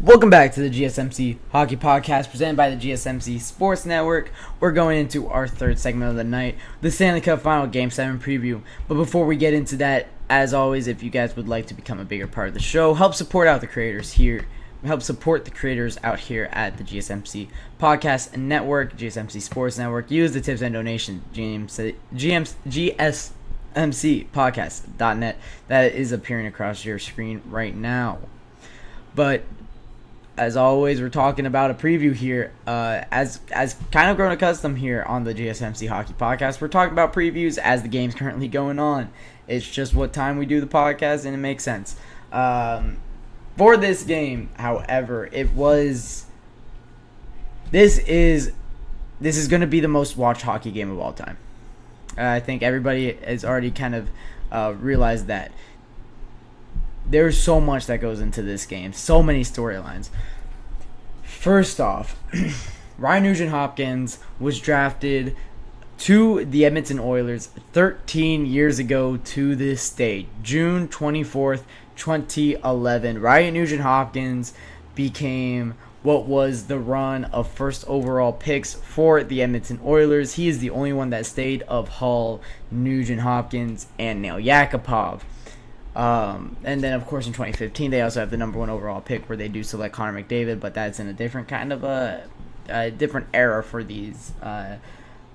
Welcome back to the GSMC Hockey Podcast presented by the GSMC Sports Network. We're going into our third segment of the night, the Stanley Cup Final Game 7 preview. But before we get into that, as always, if you guys would like to become a bigger part of the show, help support out the creators here. Help support the creators out here at the GSMC Podcast Network, GSMC Sports Network. Use the tips and donation, GSMCpodcast.net. That is appearing across your screen right now. But as always, we're talking about a preview here. As kind of grown accustomed here on the GSMC Hockey Podcast, we're talking about previews as the game's currently going on. It's just what time we do the podcast, and it makes sense. For this game, however, this is going to be the most watched hockey game of all time. I think everybody has already kind of realized that. There's so much that goes into this game. So many storylines. First off, Ryan Nugent-Hopkins was drafted to the Edmonton Oilers 13 years ago to this date. June 24th, 2011. Ryan Nugent-Hopkins became what was the run of first overall picks for the Edmonton Oilers. He is the only one that stayed of Hall, Nugent-Hopkins, and Nail Yakupov. And then, of course, in 2015, they also have the number one overall pick where they do select Connor McDavid, but that's in a different kind of a different era for these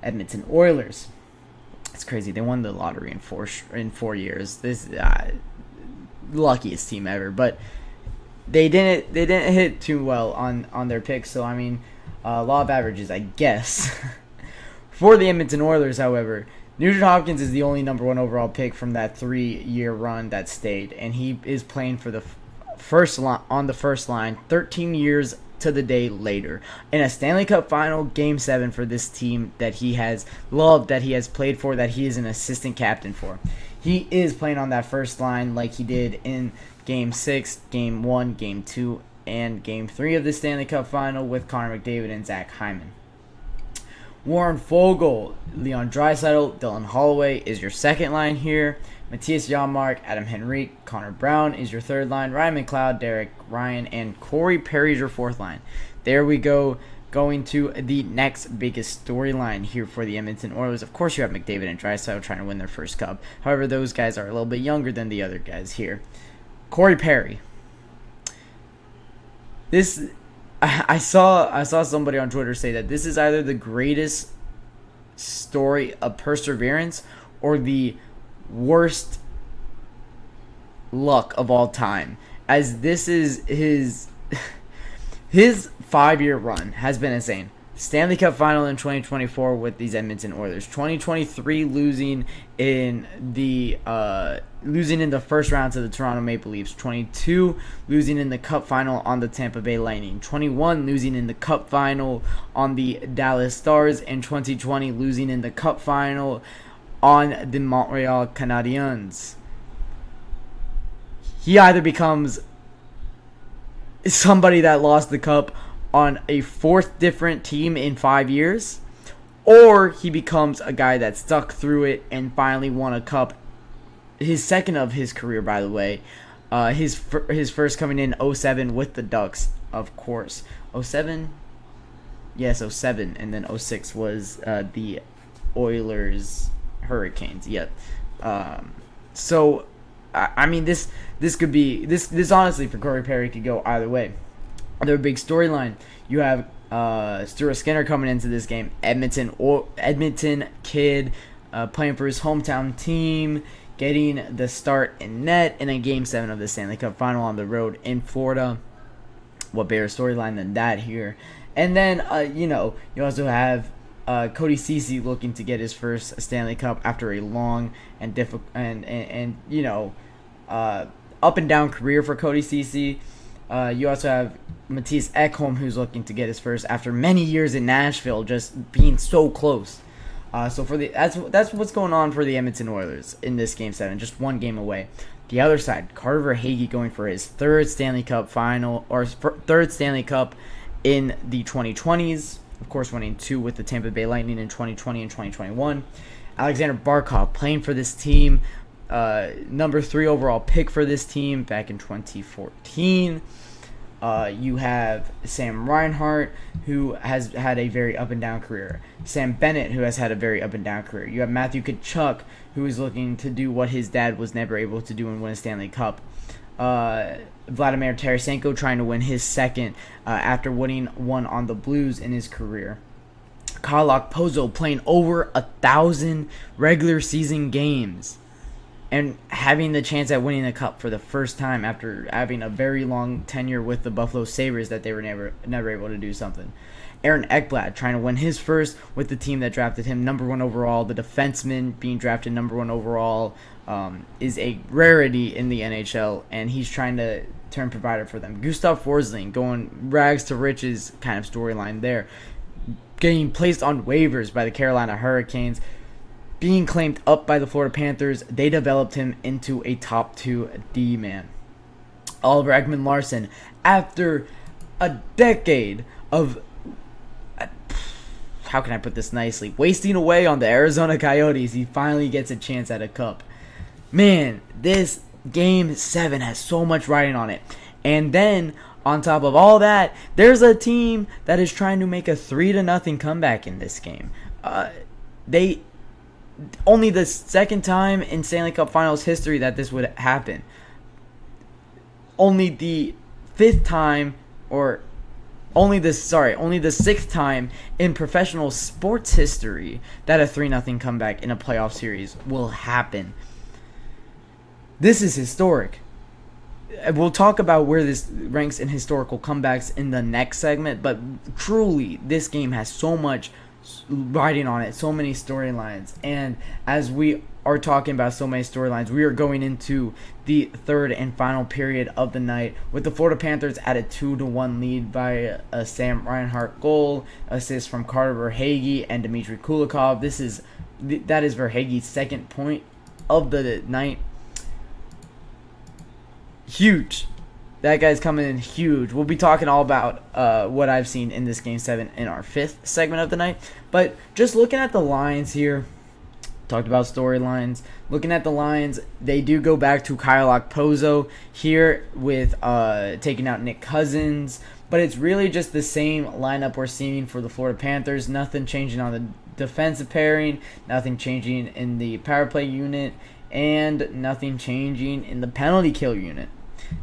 Edmonton Oilers. It's crazy. They won the lottery in four years. This luckiest team ever, but they didn't hit too well on their picks. So I mean, law of averages, I guess. For the Edmonton Oilers, however, Nugent-Hopkins is the only number one overall pick from that 3-year run that stayed, and he is playing for the first line 13 years to the day later in a Stanley Cup Final Game 7 for this team that he has loved, that he has played for, that he is an assistant captain for. He is playing on that first line like he did in Game 6, Game 1, Game 2, and Game 3 of the Stanley Cup Final with Connor McDavid and Zach Hyman. Warren Foegele, Leon Draisaitl, Dylan Holloway is your second line here. Matthias Janmark, Adam Henrique, Connor Brown is your third line. Ryan McLeod, Derek Ryan, and Corey Perry is your fourth line. There we go. Going to the next biggest storyline here for the Edmonton Oilers. Of course, you have McDavid and Draisaitl trying to win their first cup. However, those guys are a little bit younger than the other guys here. Corey Perry. I saw somebody on Twitter say that this is either the greatest story of perseverance or the worst luck of all time, as this is his 5-year run has been insane. Stanley Cup Final in 2024 with these Edmonton Oilers. 2023 losing in the first round to the Toronto Maple Leafs. 22 losing in the Cup Final on the Tampa Bay Lightning. 21 losing in the Cup Final on the Dallas Stars, and 2020 losing in the Cup Final on the Montreal Canadiens. He either becomes somebody that lost the cup on a fourth different team in 5 years, or he becomes a guy that stuck through it and finally won a cup, his second of his career, by the way. His first coming in 07 with the Ducks, of course. 07? Yes, 07, and then 06 was the Oilers Hurricanes. Yep. So I mean, this could be this honestly for Corey Perry could go either way. Another big storyline, you have Stuart Skinner coming into this game. Edmonton kid playing for his hometown team, getting the start in net in a Game 7 of the Stanley Cup Final on the road in Florida. What better storyline than that here? And then, you also have Cody Ceci looking to get his first Stanley Cup after a long and difficult and up and down career for Cody Ceci. You also have Mattias Ekholm, who's looking to get his first after many years in Nashville, just being so close. So that's what's going on for the Edmonton Oilers in this Game 7, just one game away. The other side, Carter Verhaeghe going for his third Stanley Cup Final, or third Stanley Cup in the 2020s. Of course, winning 2 with the Tampa Bay Lightning in 2020 and 2021. Alexander Barkov playing for this team, number 3 overall pick for this team back in 2014. You have Sam Reinhart, who has had a very up and down career. Sam Bennett, who has had a very up and down career. You have Matthew Tkachuk, who is looking to do what his dad was never able to do and win a Stanley Cup. Vladimir Tarasenko trying to win his second after winning one on the Blues in his career. Kyle Okposo playing over 1,000 regular season games and having the chance at winning the cup for the first time after having a very long tenure with the Buffalo Sabres that they were never able to do something. Aaron Ekblad trying to win his first with the team that drafted him number 1 overall. The defenseman being drafted number 1 overall is a rarity in the NHL, and he's trying to turn provider for them. Gustav Forsling going rags to riches kind of storyline there. Getting placed on waivers by the Carolina Hurricanes. Being claimed up by the Florida Panthers, they developed him into a top 2 D-man. Oliver Ekman-Larsson, after a decade of, how can I put this nicely, wasting away on the Arizona Coyotes, he finally gets a chance at a cup. Man, this Game 7 has so much riding on it. And then, on top of all that, there's a team that is trying to make a 3-0 comeback in this game. Only the second time in Stanley Cup Finals history that this would happen. Only the sixth time in professional sports history that a 3-0 comeback in a playoff series will happen. This is historic. We'll talk about where this ranks in historical comebacks in the next segment, but truly, this game has so much riding on it, so many storylines. And as we are talking about so many storylines, we are going into the third and final period of the night with the Florida Panthers at a 2-1 lead by a Sam Reinhart goal, assist from Carter Verhaeghe and Dmitry Kulikov. That is Verhaeghe's second point of the night. Huge. That guy's coming in huge. We'll be talking all about what I've seen in this Game 7 in our fifth segment of the night. But just looking at the lines here, talked about storylines. Looking at the lines, they do go back to Kyle Okposo here with taking out Nick Cousins. But it's really just the same lineup we're seeing for the Florida Panthers. Nothing changing on the defensive pairing. Nothing changing in the power play unit. And nothing changing in the penalty kill unit.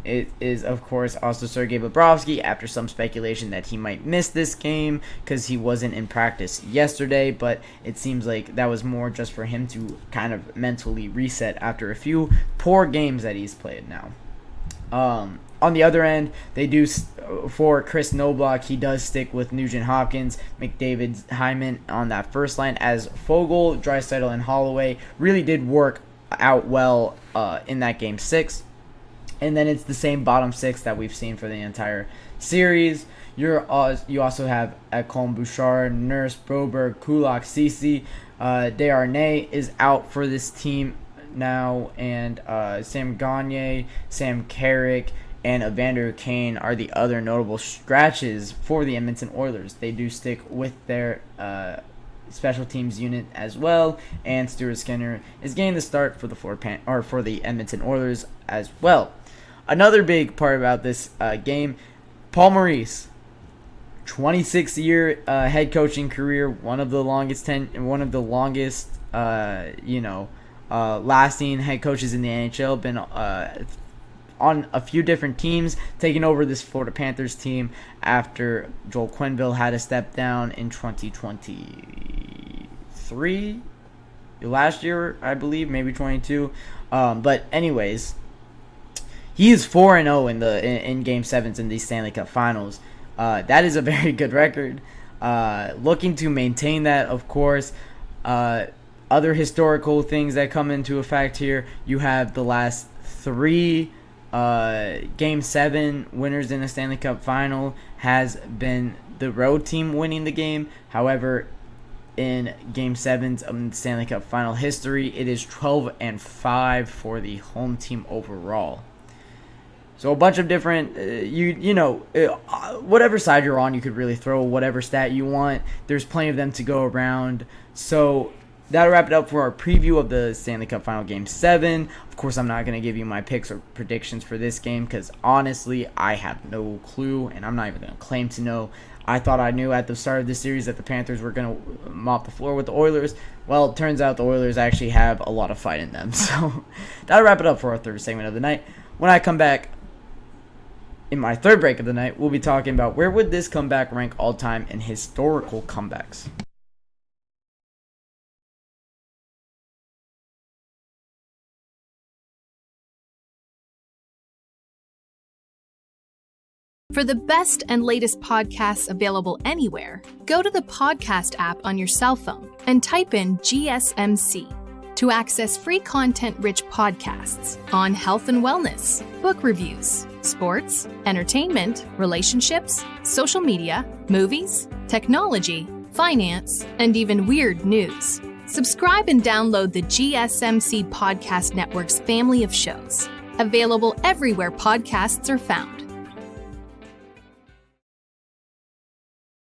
It is, of course, also Sergei Bobrovsky after some speculation that he might miss this game because he wasn't in practice yesterday, but it seems like that was more just for him to kind of mentally reset after a few poor games that he's played now. On the other end, they do, for Chris Knobloch, he does stick with Nugent Hopkins, McDavid, Hyman on that first line, as Fogle, Draisaitl, and Holloway really did work out well in that Game 6. And then it's the same bottom 6 that we've seen for the entire series. You also have Ekholm, Bouchard, Nurse, Broberg, Kulak, Ceci. Desharnais is out for this team now. And Sam Gagner, Sam Carrick, and Evander Kane are the other notable scratches for the Edmonton Oilers. They do stick with their special teams unit as well. And Stuart Skinner is getting the start for the Edmonton Oilers as well. Another big part about this game, Paul Maurice, 26-year head coaching career, one of the longest lasting head coaches in the NHL. Been on a few different teams, taking over this Florida Panthers team after Joel Quenneville had to step down in 2023, last year, I believe, maybe 22. But anyways. He is 4-0 in Game 7s in these Stanley Cup Finals. That is a very good record. Looking to maintain that, of course. Other historical things that come into effect here. You have the last 3 Game 7 winners in the Stanley Cup Final has been the road team winning the game. However, in Game 7s of the Stanley Cup Final history, it is 12-5 for the home team overall. So a bunch of different, whatever side you're on, you could really throw whatever stat you want. There's plenty of them to go around. So that'll wrap it up for our preview of the Stanley Cup Final Game 7. Of course, I'm not going to give you my picks or predictions for this game because, honestly, I have no clue, and I'm not even going to claim to know. I thought I knew at the start of this series that the Panthers were going to mop the floor with the Oilers. Well, it turns out the Oilers actually have a lot of fight in them. So that'll wrap it up for our third segment of the night. When I come back in my third break of the night, we'll be talking about where would this comeback rank all time in historical comebacks. For the best and latest podcasts available anywhere, go to the podcast app on your cell phone and type in GSMC to access free content-rich podcasts on health and wellness, book reviews, sports, entertainment, relationships, social media, movies, technology, finance, and even weird news. Subscribe and download the GSMC Podcast Network's family of shows, available everywhere podcasts are found.